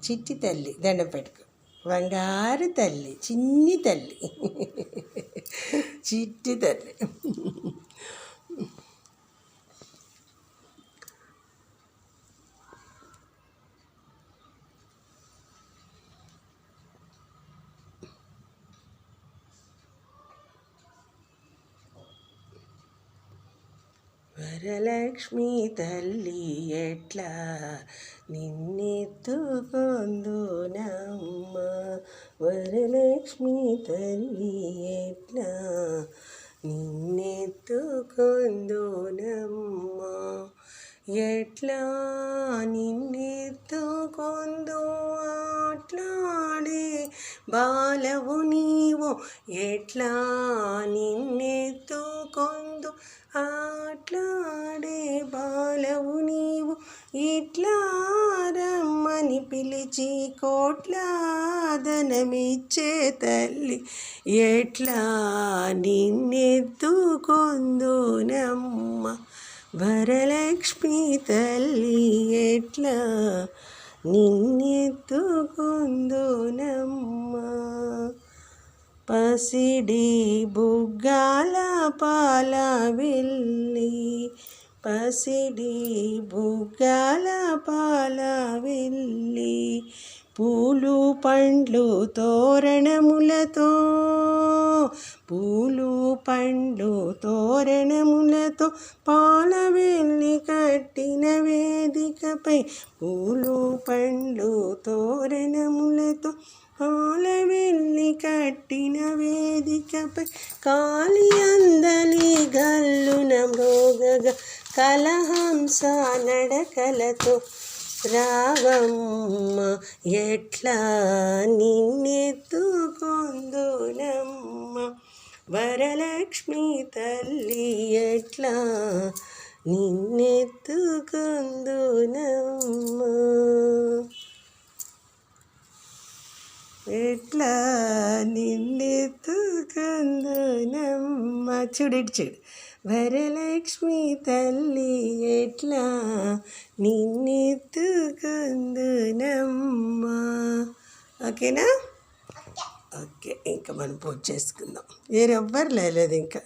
చిట్టి తల్లి దండం పెట్టుకో. బంగారు తల్లి, చిన్ని తల్లి, చిట్టి తల్లి. వరలక్ష్మి తల్లి ఎట్లా నిన్నెత్తుకొందునమ్మ, వరలక్ష్మి తల్లి ఎట్లా నిన్నెత్తుకొందునమ్మ, ఎట్లా నిన్నెత్తుకొందు ఆట్లాడే బాలవు నీవు, ఎట్లా నిన్నెత్తుకొందు ఆట్లాడే బాలవు నీవు, ఇట్లా రమ్మని పిలిచి కోట్లాదనమిచ్చే తల్లి, ఎట్లా నిన్నెత్తుకొందునమ్మ, వరలక్ష్మి తల్లి ఎట్లా నిన్నెత్తుకొందునమ్మ. పసిడి బుగ్గాల పాల వెళ్ళి, పసిడి బుగ్గాల పాల వెళ్ళి, పూలు పండ్లు తోరణములతో, పూలు పండ్లు తోరణములతో పాల వెళ్ళి కట్టిన వేదికపై, పూలు పండ్లు తోరణములతో పాల వెళ్ళి కట్టిన వేదికపై, కాలి అందలి గల్లున మ్రోగగా కలహంస నడకలతో రావమ్మ, ఎట్లా నిన్నెత్తుకొందునమ్మ, వరలక్ష్మి తల్లి ఎట్లా నిన్నెత్తుకొందునమ్మ, ఎట్లా నిన్నెత్తుకొందునమ్మ. చూడు చూడు, వరలక్ష్మి తల్లి ఎట్లా నిన్నెత్తుకొందునమ్మ. ఓకేనా? ఓకే, ఇంకా మనం పూజ చేసుకుందాం. వేరెవ్వరు లేదు ఇంకా.